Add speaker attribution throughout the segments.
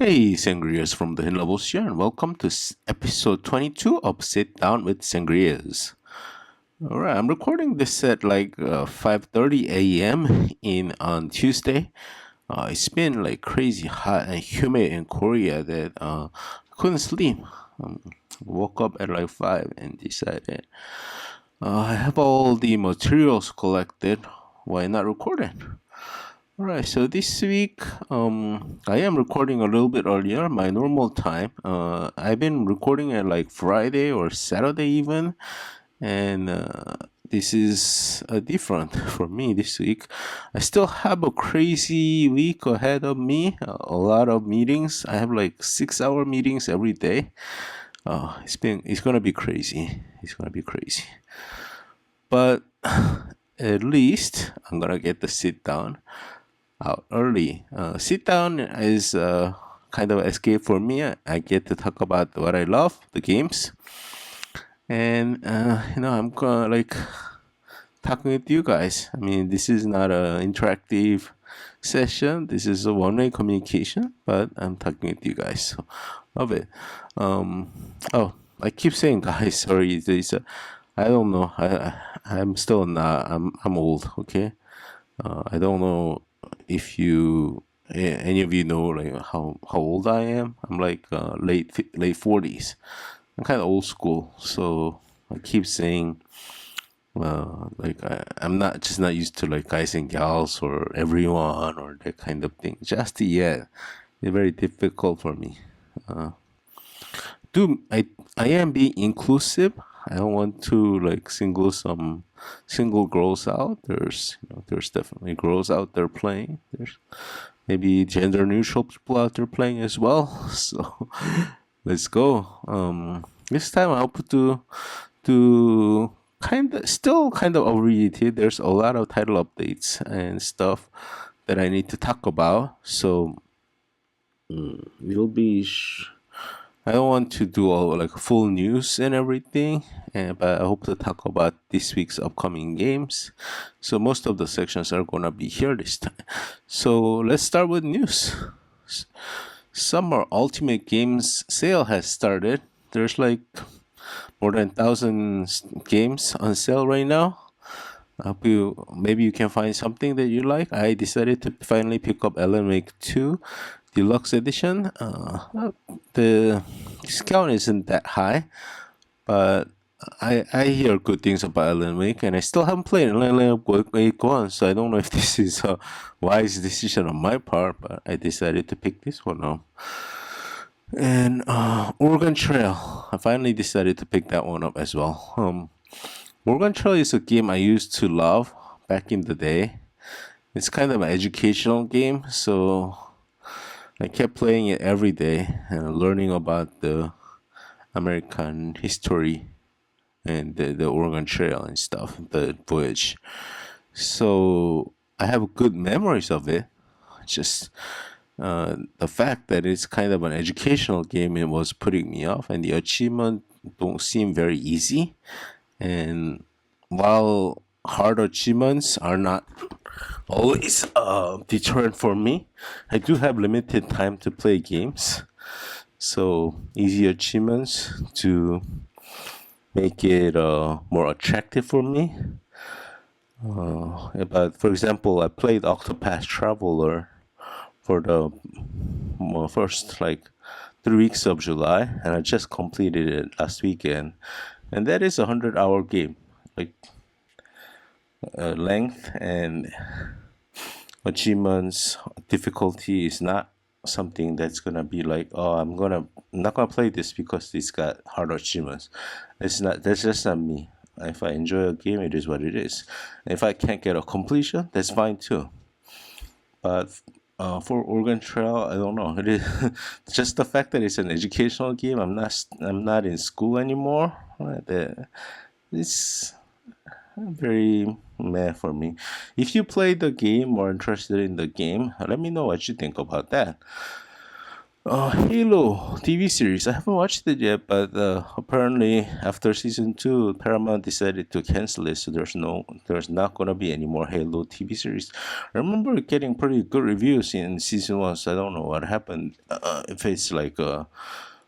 Speaker 1: Hey, Sangriaz from the Hin Levels here, and welcome to episode 22 of Sit Down with Sangriaz. All right, I'm recording this at 5:30 a.m. in on Tuesday. It's been like crazy hot and humid in Korea that I couldn't sleep. Um, Woke up at like 5 and decided I have all the materials collected. Why not record it? All right, so this week, I am recording a little bit earlier, my normal time. I've been recording at like Friday or Saturday even, and this is different for me this week. I still have a crazy week ahead of me, a lot of meetings. I have like 6 hour meetings every day. It's gonna be crazy. It's gonna be crazy. But at least I'm gonna get to sit down out early. Sit down is kind of escape for me. I get to talk about what I love, the games, and I'm gonna like talking with you guys. I mean, this is not an interactive session. This is a one-way communication, but I'm talking with you guys. So, love it. Oh, I keep saying guys. Sorry, I don't know. I'm still not. I'm old. Okay. I don't know if any of you know like how old I am. I'm like late 40s. I'm kind of old school, so I keep saying I'm not used to like guys and gals or everyone or that kind of thing. Just yet, it's very difficult for me. Do I am being inclusive. I don't want to like single girls out. There's definitely girls out there playing. There's maybe gender neutral people out there playing as well. So let's go. This time I hope to kind of overrated. There's a lot of title updates and stuff that I need to talk about. So it'll be. I don't want to do all like full news and everything, but I hope to talk about this week's upcoming games. So most of the sections are gonna be here this time. So let's start with news. Summer Ultimate Games sale has started. There's like more than 1,000 games on sale right now. I hope maybe you can find something that you like. I decided to finally pick up Alan Wake 2 Deluxe Edition. The discount isn't that high, but I hear good things about Alan Wake, and I still haven't played Alan Wake 1, so I don't know if this is a wise decision on my part, but I decided to pick this one up. And Oregon Trail, I finally decided to pick that one up as well. Oregon Trail is a game I used to love back in the day. It's kind of an educational game, so I kept playing it every day and learning about the American history and the Oregon Trail and stuff, the voyage. So I have good memories of it. Just the fact that it's kind of an educational game, it was putting me off, and the achievement don't seem very easy. And while hard achievements are not always a deterrent for me, I do have limited time to play games. So easy achievements to make it more attractive for me. But for example, I played Octopath Traveler for the first like 3 weeks of July, and I just completed it last weekend. And that is 100-hour game, like length and achievements difficulty is not something that's gonna be like, oh, I'm not gonna play this because it's got hard achievements. That's just not me. If I enjoy a game, it is what it is. If I can't get a completion, that's fine too. But for Oregon Trail, I don't know. It is just the fact that it's an educational game. I'm not in school anymore. It's very meh for me. If you play the game or interested in the game, let me know what you think about that. Halo TV series. I haven't watched it yet, but apparently after season two, Paramount decided to cancel it, so there's not gonna be any more Halo TV series. I remember getting pretty good reviews in season one, so I don't know what happened. If it's like a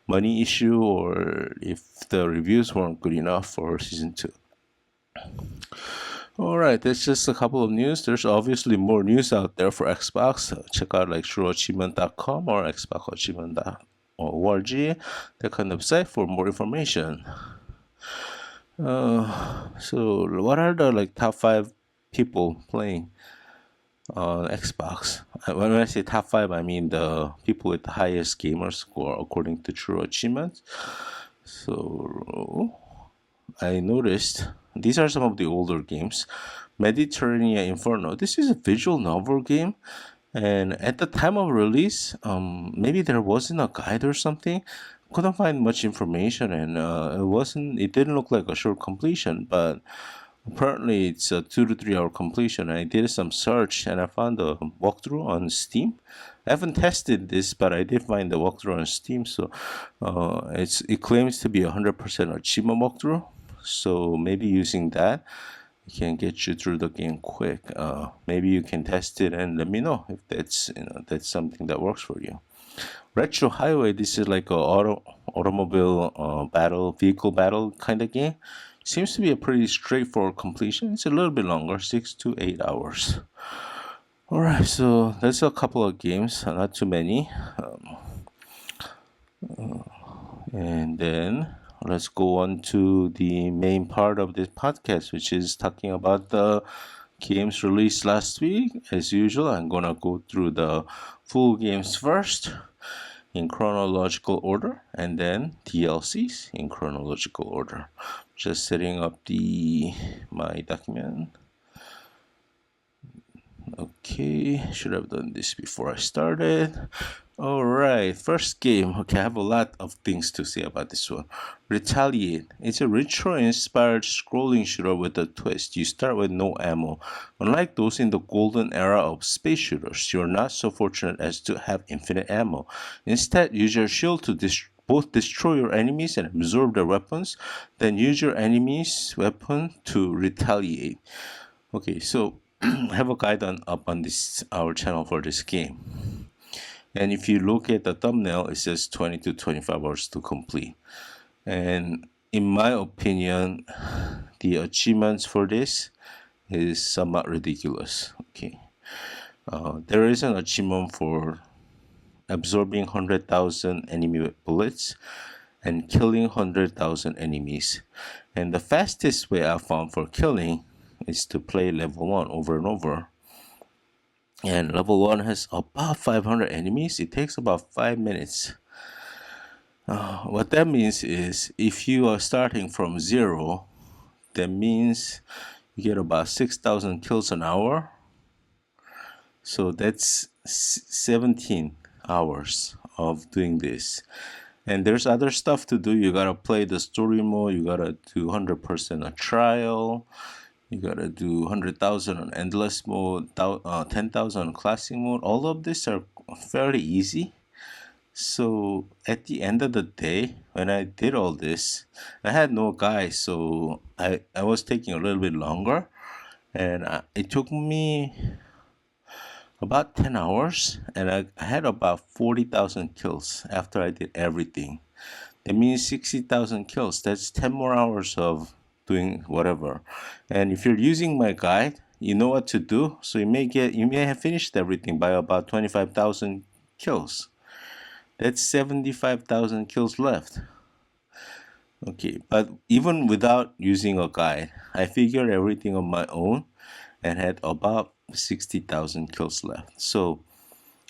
Speaker 1: money issue or if the reviews weren't good enough for season two. All right, that's just a couple of news. There's obviously more news out there for Xbox. Check out like shuroachievement.com or xboxachievement.org, that kind of site for more information. So what are the like top five people playing on Xbox? When I say top five, I mean the people with the highest gamer score according to True Achievement. So I noticed these are some of the older games. Mediterranean Inferno. This is a visual novel game, and at the time of release, maybe there wasn't a guide or something. Couldn't find much information, and it didn't look like a short completion, but apparently it's a 2 to 3 hour completion. I did some search and I found a walkthrough on Steam. I haven't tested this, but I did find the walkthrough on Steam. So it claims to be 100% achievement walkthrough. So maybe using that can get you through the game quick. Maybe you can test it and let me know if that's something that works for you. Retro Highway. This is like a automobile vehicle battle kind of game. Seems to be a pretty straightforward completion. It's a little bit longer, 6 to 8 hours. All right, so that's a couple of games, not too many. And then let's go on to the main part of this podcast, which is talking about the games released last week. As usual, I'm gonna go through the full games first in chronological order, and then DLCs in chronological order. Just setting up my document. Okay, should have done this before I started. All right, first game. Okay, I have a lot of things to say about this one. Retaliate. It's a retro-inspired scrolling shooter with a twist. You start with no ammo. Unlike those in the golden era of space shooters, you're not so fortunate as to have infinite ammo. Instead, use your shield to both destroy your enemies and absorb their weapons, then use your enemy's weapon to retaliate. Okay, so I have a guide up on our channel for this game. And if you look at the thumbnail, it says 20 to 25 hours to complete. And in my opinion, the achievements for this is somewhat ridiculous. Okay, there is an achievement for absorbing 100,000 enemy bullets and killing 100,000 enemies. And the fastest way I found for killing is to play level 1 over and over. And level 1 has about 500 enemies. It takes about 5 minutes. What that means is if you are starting from 0, that means you get about 6,000 kills an hour. So that's 17 hours of doing this. And there's other stuff to do. You gotta play the story mode. You gotta do 100% a trial. You gotta do 100,000 on endless mode, 10,000 on classic mode. All of these are fairly easy. So at the end of the day, when I did all this, I had no guide, so I was taking a little bit longer, and it took me about 10 hours, and I had about 40,000 kills after I did everything. That means 60,000 kills. That's 10 more hours of doing whatever. And if you're using my guide, you know what to do. So you may have finished everything by about 25,000 kills. That's 75,000 kills left. Okay, but even without using a guide, I figured everything on my own and had about 60,000 kills left. So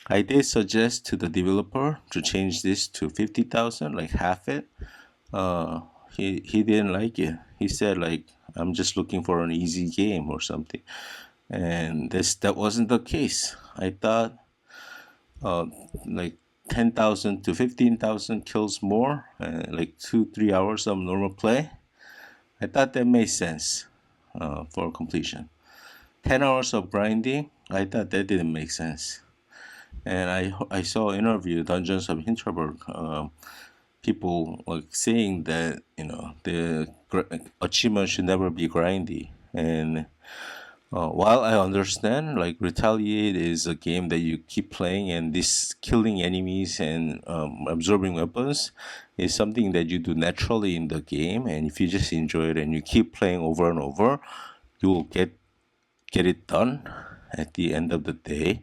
Speaker 1: I did suggest to the developer to change this to 50,000, like half it. He didn't like it. He said like, I'm just looking for an easy game or something, and that wasn't the case. I thought like 10,000 to 15,000 kills more, like 2-3 hours of normal play. I thought that made sense for completion. 10 hours of grinding, I thought that didn't make sense. And I saw an interview Dungeons of Hinterberg. People like saying that the achievement should never be grindy. And while I understand, like Retaliate is a game that you keep playing, and this killing enemies and absorbing weapons is something that you do naturally in the game. And if you just enjoy it and you keep playing over and over, you will get it done at the end of the day.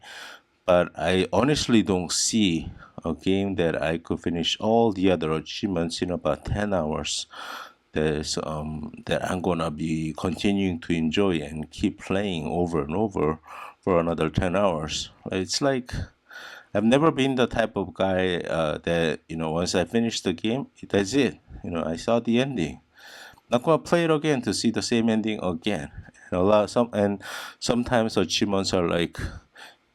Speaker 1: But I honestly don't see a game that I could finish all the other achievements in about 10 hours. That I'm gonna be continuing to enjoy and keep playing over and over for another 10 hours. It's like I've never been the type of guy that, once I finish the game, that's it. I saw the ending. Not gonna play it again to see the same ending again. And sometimes achievements are like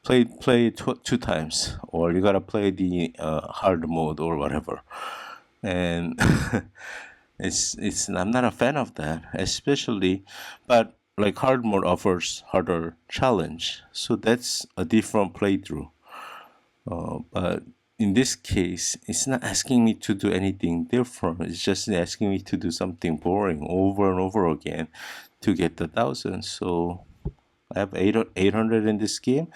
Speaker 1: play two times, or you gotta play the hard mode or whatever. And it's I'm not a fan of that, especially, but like hard mode offers harder challenge, so that's a different playthrough. But in this case, it's not asking me to do anything different. It's just asking me to do something boring over and over again to get the thousand. So I have 800 in this game.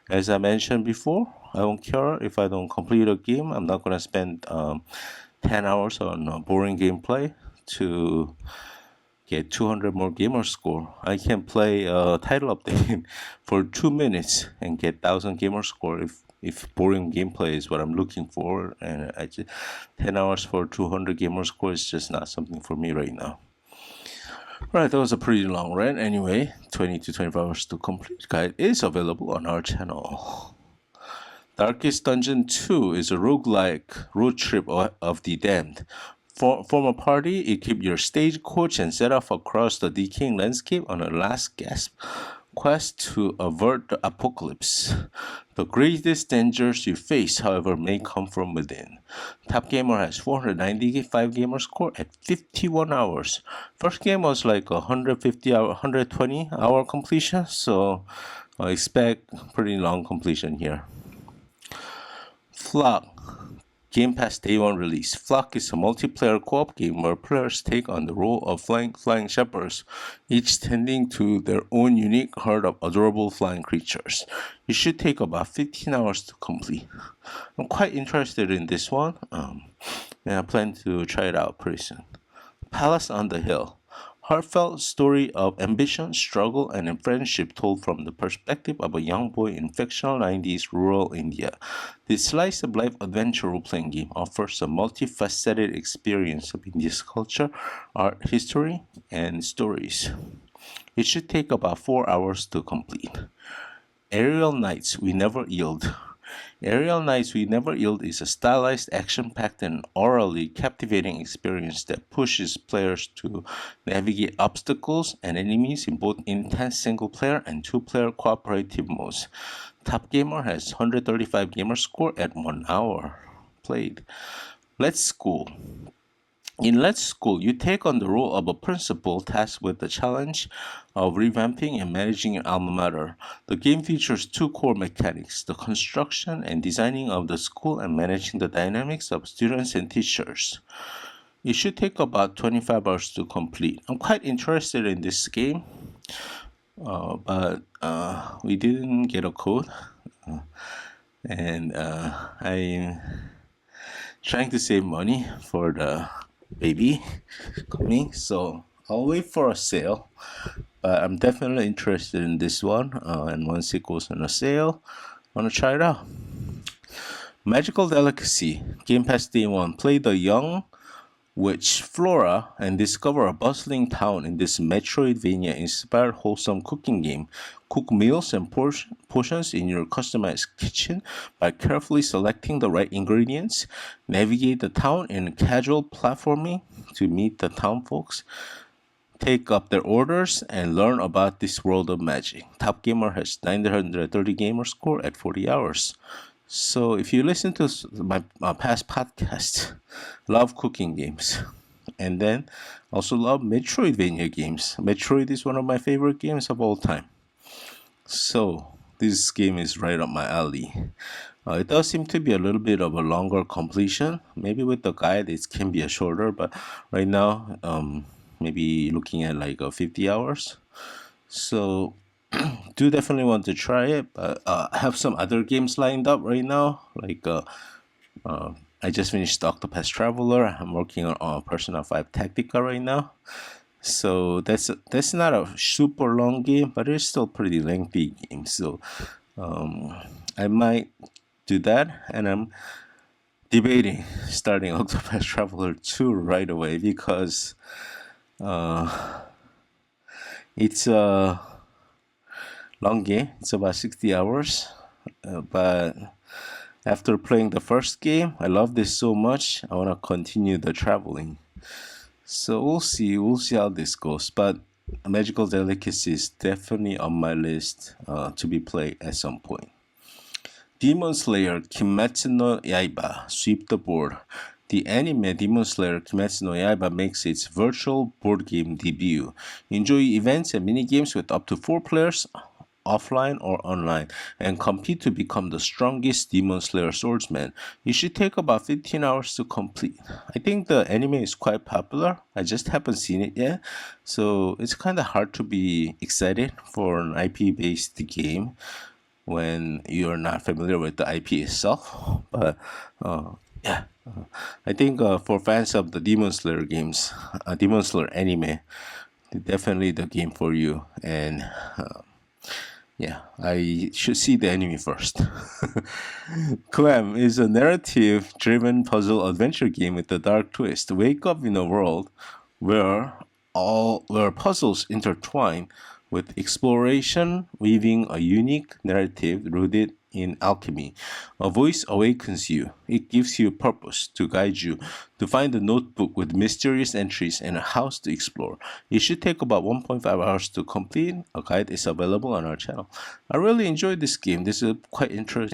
Speaker 1: As I mentioned before, I don't care if I don't complete a game. I'm not gonna spend 10 hours on boring gameplay to get 200 more gamer score. I can play a title update for 2 minutes and get 1,000 gamer score if boring gameplay is what I'm looking for. And 10 hours for 200 gamer score is just not something for me right now. Right, that was a pretty long rant. Anyway, 20 to 25 hours to complete guide is available on our channel. Darkest Dungeon 2 is a roguelike road trip of the damned. Form a party, equip your stagecoach, and set off across the decaying landscape on a last gasp quest to avert the apocalypse. The greatest dangers you face, however, may come from within. Top Gamer has 495 gamer score at 51 hours. First game was like 150 hour, 120 hour completion, so I expect pretty long completion here. Flock. Game Pass Day 1 release. Flock is a multiplayer co-op game where players take on the role of flying shepherds, each tending to their own unique herd of adorable flying creatures. It should take about 15 hours to complete. I'm quite interested in this one, and I plan to try it out pretty soon. Palace on the Hill. Heartfelt story of ambition, struggle, and friendship told from the perspective of a young boy in fictional 90s rural India. This slice-of-life adventure role-playing game offers a multifaceted experience of India's culture, art, history, and stories. It should take about 4 hours to complete. Aerial Knights We Never Yield. Aerial Knights We Never Yield is a stylized, action-packed, and orally captivating experience that pushes players to navigate obstacles and enemies in both intense single-player and two-player cooperative modes. Top Gamer has 135 gamer score at 1 hour played. Let's School. In Let's School, you take on the role of a principal tasked with the challenge of revamping and managing an alma mater. The game features two core mechanics: the construction and designing of the school and managing the dynamics of students and teachers. It should take about 25 hours to complete. I'm quite interested in this game, but we didn't get a code, and I'm trying to save money for the baby coming, so I'll wait for a sale. But I'm definitely interested in this one, and once it goes on a sale, I want to try it out. Magical Delicacy. Game Pass Day 1. Play the young witch Flora and discover a bustling town in this Metroidvania-inspired wholesome cooking game. Cook meals and portions in your customized kitchen by carefully selecting the right ingredients. Navigate the town in casual platforming to meet the town folks. Take up their orders and learn about this world of magic. Top Gamer has 930 gamer score at 40 hours. So if you listen to my past podcasts, love cooking games, and then also love Metroidvania games. Metroid is one of my favorite games of all time. So this game is right up my alley. It does seem to be a little bit of a longer completion. Maybe with the guide, it can be a shorter, but right now, maybe looking at like 50 hours. So, do definitely want to try it, but I have some other games lined up right now. Like, I just finished Octopath Traveler. I'm working on Persona 5 Tactica right now. So that's not a super long game, but it's still pretty lengthy game. So I might do that, and I'm debating starting Octopath Traveler 2 right away because it's a long game. It's about 60 hours, but after playing the first game, I love this so much. I want to continue the traveling. So we'll see. We'll see how this goes. But Magical Delicacy is definitely on my list to be played at some point. Demon Slayer Kimetsu no Yaiba sweep the board. The anime Demon Slayer Kimetsu no Yaiba makes its virtual board game debut. Enjoy events and minigames with up to 4 players, offline or online, and compete to become the strongest Demon Slayer swordsman. It should take about 15 hours to complete. I think the anime is quite popular. I just haven't seen it yet, so it's kind of hard to be excited for an IP-based game when you're not familiar with the IP itself. But yeah, I think for fans of the Demon Slayer games, Demon Slayer anime, definitely the game for you. And yeah, I should see the anime first. Clam is a narrative driven puzzle adventure game with a dark twist. Wake up in a world where where puzzles intertwine with exploration, weaving a unique narrative rooted in alchemy. A voice awakens you. It gives you purpose to guide you to find a notebook with mysterious entries and a house to explore. It should take about 1.5 hours to complete. A guide is available on our channel. I really enjoyed this game. This is quite interesting.